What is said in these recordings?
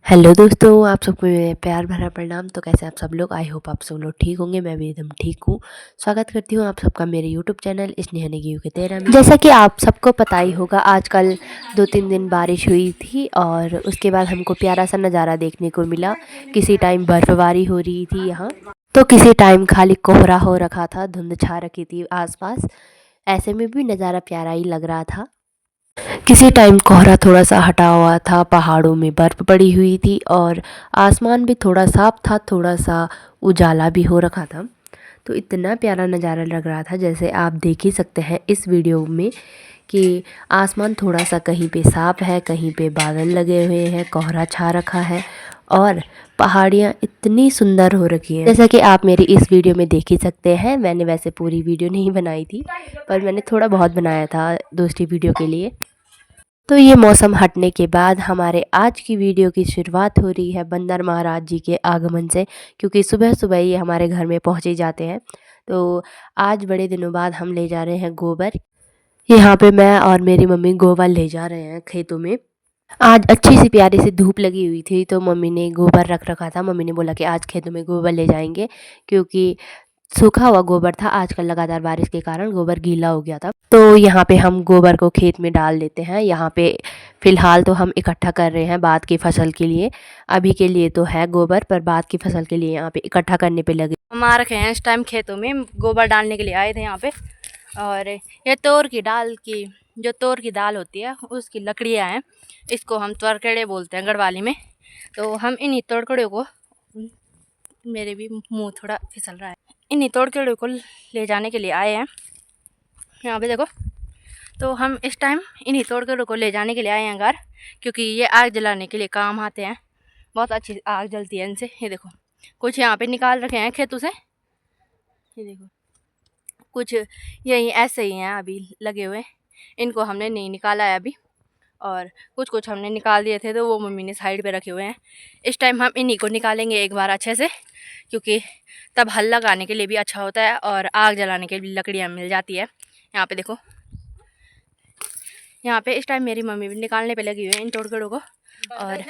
Hello दोस्तों, आप सबको मेरा प्यार भरा प्रणाम। तो कैसे आप सब लोग? आई होप आप सब लोग ठीक होंगे। मैं भी एकदम ठीक हूँ। स्वागत करती हूँ आप सबका मेरे यूट्यूब चैनल स्नेहा नेगी के 13 में। जैसा कि आप सबको पता ही होगा, आजकल 2-3 दिन बारिश हुई थी और उसके बाद हमको प्यारा सा नज़ारा देखने को मिला। किसी टाइम बर्फबारी हो रही थी यहाँ, तो किसी टाइम खाली कोहरा हो रखा था, धुंध छा रखी थी आसपास। ऐसे में भी नज़ारा प्यारा ही लग रहा था। किसी टाइम कोहरा थोड़ा सा हटा हुआ था, पहाड़ों में बर्फ़ पड़ी हुई थी और आसमान भी थोड़ा साफ था, थोड़ा सा उजाला भी हो रखा था। तो इतना प्यारा नज़ारा लग रहा था, जैसे आप देख ही सकते हैं इस वीडियो में कि आसमान थोड़ा सा कहीं पे साफ है, कहीं पे बादल लगे हुए हैं, कोहरा छा रखा है और पहाड़ियाँ इतनी सुंदर हो रखी हैं। जैसा कि आप मेरी इस वीडियो में देख ही सकते हैं, मैंने वैसे पूरी वीडियो नहीं बनाई थी, पर मैंने थोड़ा बहुत बनाया था दूसरी वीडियो के लिए। तो ये मौसम हटने के बाद हमारे आज की वीडियो की शुरुआत हो रही है बंदर महाराज जी के आगमन से, क्योंकि सुबह सुबह ये हमारे घर में पहुँच ही जाते हैं। तो आज बड़े दिनों बाद हम ले जा रहे हैं गोबर। यहाँ पे मैं और मेरी मम्मी गोबर ले जा रहे हैं खेतों में। आज अच्छी सी प्यारी सी धूप लगी हुई थी, तो मम्मी ने गोबर रख रखा था। मम्मी ने बोला कि आज खेतों में गोबर ले जाएंगे, क्योंकि सूखा हुआ गोबर था। आजकल लगातार बारिश के कारण गोबर गीला हो गया था। तो यहाँ पे हम गोबर को खेत में डाल देते हैं। यहाँ पे फ़िलहाल तो हम इकट्ठा कर रहे हैं बाद की फसल के लिए। अभी के लिए तो है गोबर, पर बाद की फसल के लिए यहाँ पे इकट्ठा करने पे लगे। हम आ रखे हैं इस टाइम खेतों में, गोबर डालने के लिए आए थे यहाँ पे। और ये तोर की दाल होती है, उसकी लकड़ियाँ हैं। इसको हम त्वरकड़े बोलते हैं गढ़वाली में। तो हम इन्हीं तोड़कड़ियों को, मेरे भी मुंह थोड़ा फिसल रहा है, इन्हीं तोड़कड़ियों को ले जाने के लिए आए हैं यहाँ पे देखो। तो हम इस टाइम इन्हीं तोड़कड़ियों को ले जाने के लिए आए हैं घर, क्योंकि ये आग जलाने के लिए काम आते हैं। बहुत अच्छी आग जलती है इनसे। ये देखो, कुछ यहाँ पे निकाल रखे हैं खेतों से। ये देखो, कुछ यही ऐसे ही हैं अभी लगे हुए। इनको हमने नहीं निकाला है अभी, और कुछ कुछ हमने निकाल दिए थे, तो वो मम्मी ने साइड पे रखे हुए हैं। इस टाइम हम इन्हीं को निकालेंगे एक बार अच्छे से, क्योंकि तब हल लगाने के लिए भी अच्छा होता है और आग जलाने के लिए लकड़ियाँ मिल जाती है। यहाँ पे देखो, यहाँ पे इस टाइम मेरी मम्मी भी निकालने पे लगी हुई है इन तोड़गड़ों को। और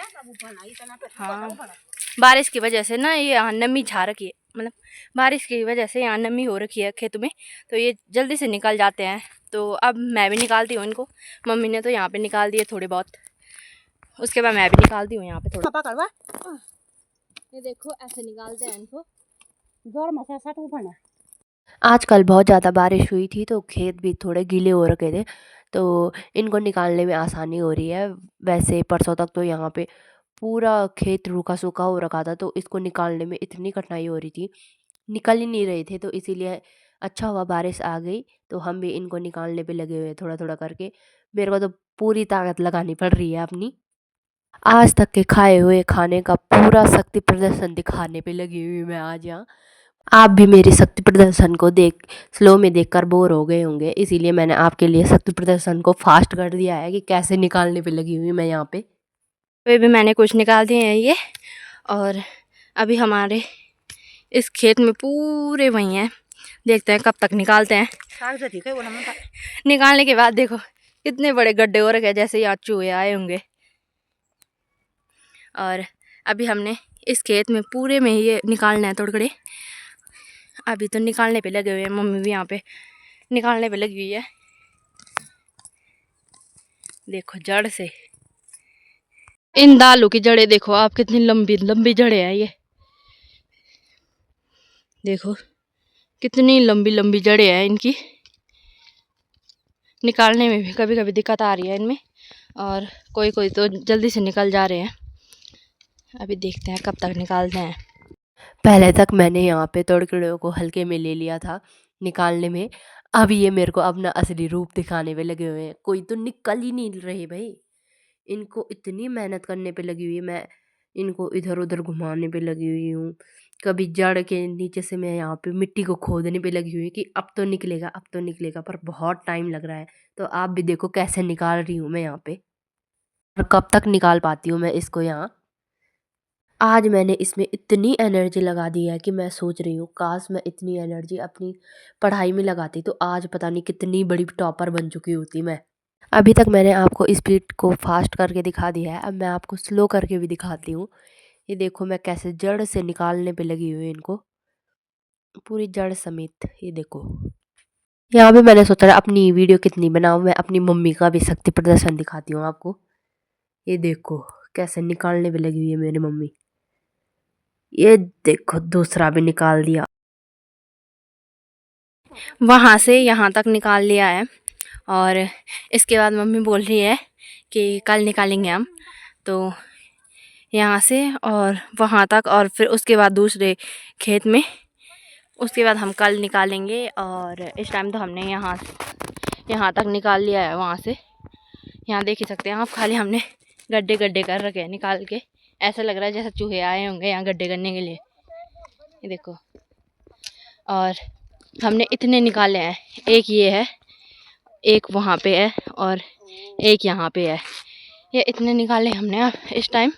हाँ, बारिश की वजह से ना ये यहाँ नमी छा रखी है, मतलब बारिश की वजह से यहाँ नमी हो रखी है खेतों में, तो ये जल्दी से निकल जाते हैं। तो अब मैं भी निकालती हूँ इनको। मम्मी ने तो यहाँ पे निकाल दिए थोड़े बहुत, उसके बाद मैं भी निकालती हूँ यहाँ पे थोड़ा। ये देखो, ऐसे निकालते हैं इनको। आजकल बहुत ज़्यादा बारिश हुई थी, तो खेत भी थोड़े गीले हो रखे थे, तो इनको निकालने में आसानी हो रही है। वैसे परसों तक तो यहाँ पे पूरा खेत रूखा सूखा हो रखा था, तो इसको निकालने में इतनी कठिनाई हो रही थी, निकल ही नहीं रहे थे। तो इसीलिए अच्छा हुआ बारिश आ गई, तो हम भी इनको निकालने पे लगे हुए हैं थोड़ा थोड़ा करके। मेरे को तो पूरी ताकत लगानी पड़ रही है अपनी। आज तक के खाए हुए खाने का पूरा शक्ति प्रदर्शन दिखाने पे लगी हुई मैं आज यहाँ। आप भी मेरी शक्ति प्रदर्शन को देख स्लो में देखकर बोर हो गए होंगे, इसीलिए मैंने आपके लिए शक्ति प्रदर्शन को फास्ट कर दिया है कि कैसे निकालने पे लगी हुई मैं यहाँ पे। वे भी मैंने कुछ निकाल दिए हैं ये। और अभी हमारे इस खेत में पूरे वही हैं, देखते हैं कब तक निकालते हैं। निकालने के बाद देखो कितने बड़े गड्ढे हो रखे हैं, जैसे यहाँ चूहे आए होंगे। और अभी हमने इस खेत में पूरे में ये निकालना है तोड़कड़े। अभी तो निकालने पे लगे हुए हैं, मम्मी भी यहाँ पे निकालने पे लगी हुई है। देखो जड़ से, इन दालों की जड़ें देखो आप, कितनी लंबी लंबी जड़ें हैं। ये देखो कितनी लंबी लंबी जड़ें हैं इनकी। निकालने में भी कभी कभी दिक्कत आ रही है इनमें, और कोई कोई तो जल्दी से निकल जा रहे हैं। अभी देखते हैं कब तक निकालते हैं। पहले तक मैंने यहाँ पे तोड़कड़ियों को हल्के में ले लिया था निकालने में, अब ये मेरे को अपना असली रूप दिखाने पे लगे हुए हैं। कोई तो निकल ही नहीं रहे भाई, इनको इतनी मेहनत करने पे लगी हुई है। मैं इनको इधर उधर घुमाने पे लगी हुई हूँ। कभी जड़ के नीचे से मैं यहाँ पे मिट्टी को खोदने पे लगी हुई हूँ कि अब तो निकलेगा, अब तो निकलेगा, पर बहुत टाइम लग रहा है। तो आप भी देखो कैसे निकाल रही हूँ मैं यहाँ पे, और कब तक निकाल पाती हूँ मैं इसको यहाँ। आज मैंने इसमें इतनी एनर्जी लगा दी है कि मैं सोच रही हूँ काश मैं इतनी एनर्जी अपनी पढ़ाई में लगाती, तो आज पता नहीं कितनी बड़ी टॉपर बन चुकी होती मैं। अभी तक मैंने आपको स्पीड को फास्ट करके दिखा दिया है, अब मैं आपको स्लो करके भी दिखाती हूँ। ये देखो मैं कैसे जड़ से निकालने पे लगी हुई हूँ इनको, पूरी जड़ समेत। ये देखो, यहाँ पे मैंने सोचा अपनी वीडियो कितनी बनाऊँ, मैं अपनी मम्मी का भी शक्ति प्रदर्शन दिखाती हूँ आपको। ये देखो कैसे निकालने पे लगी हुई है मेरी मम्मी। ये देखो दूसरा भी निकाल दिया। वहाँ से यहाँ तक निकाल लिया है और इसके बाद मम्मी बोल रही है कि कल निकालेंगे हम, तो यहाँ से और वहाँ तक और फिर उसके बाद दूसरे खेत में, उसके बाद हम कल निकालेंगे। और इस टाइम तो हमने यहाँ तक निकाल लिया है। वहाँ से यहाँ देख ही सकते हैं आप, खाली हमने गड्ढे गड्ढे कर रखे हैं निकाल के। ऐसा लग रहा है जैसे चूहे आए होंगे यहाँ गड्ढे करने के लिए। ये देखो, और हमने इतने निकाले हैं, एक ये है, एक वहाँ पे है और एक यहाँ पे है। ये इतने निकाले हमने अब इस टाइम,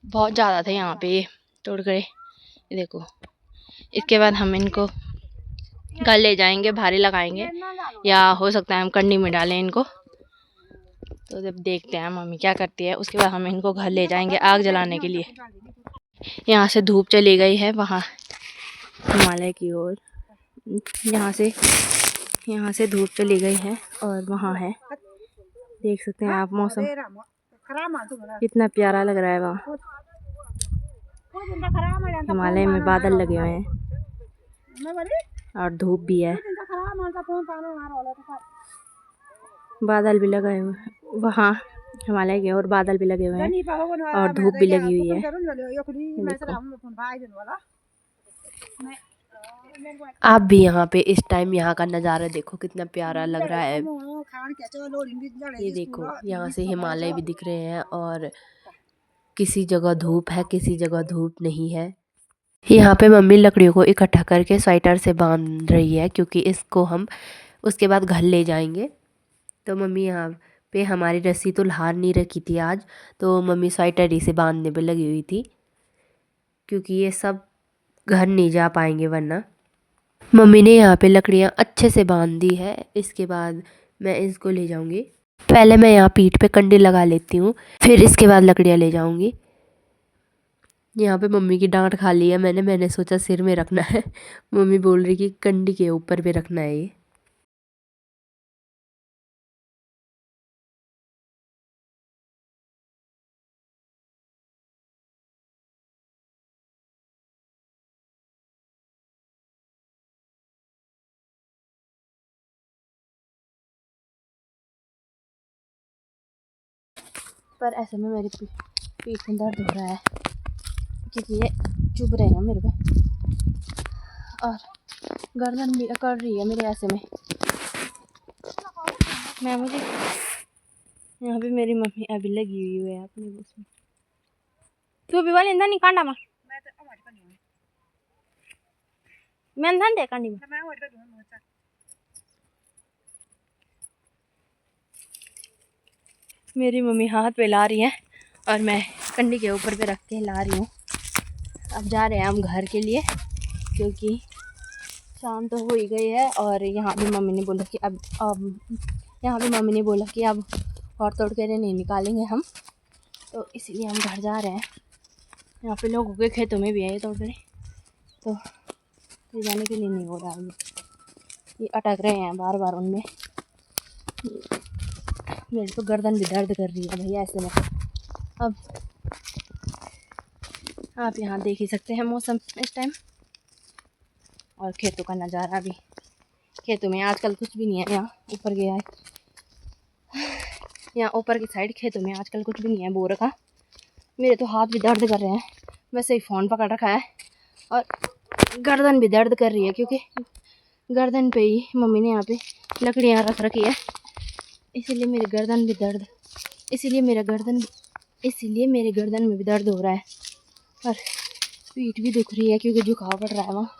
बहुत ज़्यादा थे यहाँ पे ये तोड़ गए। ये देखो, इसके बाद हम इनको घर ले जाएंगे, भारी लगाएंगे या हो सकता है हम कंडी में डालें इनको। तो जब देखते हैं मम्मी क्या करती है, उसके बाद हम इनको घर ले जाएंगे आग जलाने के लिए। यहाँ से धूप चली गई है वहाँ हिमालय की ओर, यहाँ से धूप चली गई है और वहाँ है, देख सकते हैं आप मौसम कितना प्यारा लग रहा है। वहाँ हिमालय में बादल लगे हुए हैं और धूप भी है, बादल भी लगे हुए हैं वहाँ हिमालय के और बादल भी लगे हुए हैं और धूप भी लगी हुई है। आप भी यहाँ पे इस टाइम यहाँ का नज़ारा देखो कितना प्यारा लग रहा है। ये देखो यहाँ से हिमालय भी दिख रहे हैं और किसी जगह धूप है, किसी जगह धूप नहीं है। यहाँ पे मम्मी लकड़ियों को इकट्ठा करके स्वेटर से बांध रही है, क्योंकि इसको हम उसके बाद घर ले जाएंगे। तो मम्मी यहाँ पे हमारी रस्सी तो लार नहीं रखी थी आज, तो मम्मी स्वेटर ही से बांधने पे लगी हुई थी, क्योंकि ये सब घर नहीं जा पाएंगे वरना। मम्मी ने यहाँ पे लकड़ियाँ अच्छे से बांध दी है, इसके बाद मैं इसको ले जाऊँगी। पहले मैं यहाँ पीठ पे कंडी लगा लेती हूँ, फिर इसके बाद लकड़ियाँ ले जाऊँगी। यहाँ पे मम्मी की डांट खा ली है मैंने सोचा सिर में रखना है। मम्मी बोल रही कि कंडी के ऊपर भी रखना है ये। पर ऐसे में मेरी पीठ में दर्द हो रहा है क्योंकि ये चुभ रहे हैं मेरे पे और गर्दन भी अकड़ रही है मेरे ऐसे में। मुझे यहाँ पे मेरी मम्मी अभी लगी हुई है अपने उसमें। तू भी वाली नहीं कांडा में मैं धन दे कांडी में। मेरी मम्मी हाथ पे ला रही है और मैं कंडी के ऊपर पे रख के ला रही हूँ। अब जा रहे हैं हम घर के लिए, क्योंकि शाम तो हो ही गई है और यहाँ भी मम्मी ने बोला कि अब और तोड़ के नहीं निकालेंगे हम, तो इसीलिए हम घर जा रहे हैं। यहाँ पे लोगों के खेतों में भी है ये तोड़ रहे, तो ले जाने के लिए नहीं हो रहा है। ये अटक रहे हैं बार बार उनमें। मेरे तो गर्दन भी दर्द कर रही है भैया ऐसे में। अब आप यहाँ देख ही सकते हैं मौसम इस टाइम और खेतों का नज़ारा भी। खेतों में आजकल कुछ भी नहीं है, यहाँ ऊपर गया है, यहाँ ऊपर की साइड खेतों में आजकल कुछ भी नहीं है बोर का। मेरे तो हाथ भी दर्द कर रहे हैं, वैसे ही फ़ोन पकड़ रखा है और गर्दन भी दर्द कर रही है, क्योंकि गर्दन पे ही मम्मी ने यहाँ पे लकड़ियाँ रख रखी है, इसीलिए मेरे गर्दन में भी दर्द हो रहा है और पीठ भी दुख रही है क्योंकि झुकाव पड़ रहा है। वहाँ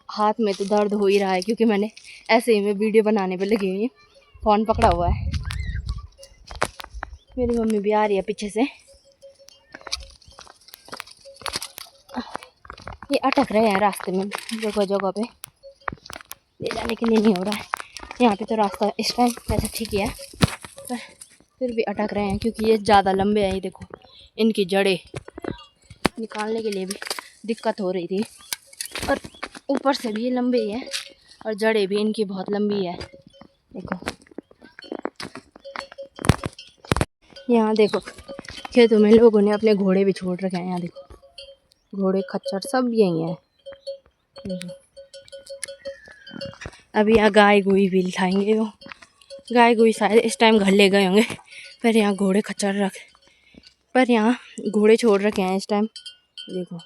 हाथ में तो दर्द हो ही रहा है क्योंकि मैंने ऐसे ही में वीडियो बनाने पे लगी हुई, फ़ोन पकड़ा हुआ है। मेरी मम्मी भी आ रही है पीछे से। ये अटक रहे हैं रास्ते में, जगह जगह पे ले जाने के लिए नहीं हो रहा है। यहाँ पे तो रास्ता इस टाइम वैसे ठीक ही है, पर फिर भी अटक रहे हैं क्योंकि ये ज़्यादा लंबे हैं। ये देखो, इनकी जड़ें निकालने के लिए भी दिक्कत हो रही थी, और ऊपर से भी ये लंबे ही हैं और जड़ें भी इनकी बहुत लंबी है। देखो यहाँ देखो, खेतों में लोगों ने अपने घोड़े भी छोड़ रखे हैं। यहाँ देखो, घोड़े खच्चर सब यही हैं। देखो, अभी यहाँ गाय गुई भी लाएंगे। वो गाय गुई शायद इस टाइम घर ले गए होंगे, पर यहाँ घोड़े खच्चर पर यहाँ घोड़े छोड़ रखे हैं इस टाइम। देखो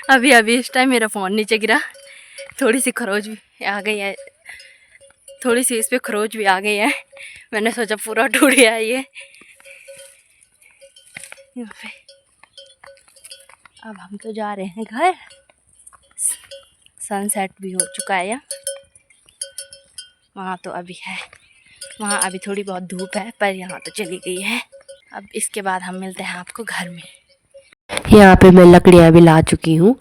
अभी अभी इस टाइम मेरा फ़ोन नीचे गिरा, थोड़ी सी खरोच भी आ गई है, थोड़ी सी इस पर खरोच भी आ गई है। मैंने सोचा पूरा टूट गया ये। यहाँ पे अब हम तो जा रहे हैं घर। सनसेट भी हो चुका है यहाँ। वहाँ तो अभी है, वहाँ अभी थोड़ी बहुत धूप है, पर यहाँ तो चली गई है। अब इसके बाद हम मिलते हैं आपको घर में। यहाँ पे मैं लकड़ियाँ भी ला चुकी हूँ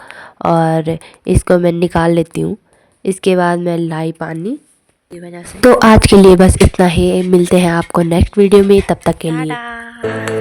और इसको मैं निकाल लेती हूँ। इसके बाद मैं लाई पानी की वजह से। तो आज के लिए बस इतना ही, मिलते हैं आपको नेक्स्ट वीडियो में, तब तक के लिए। टाटा।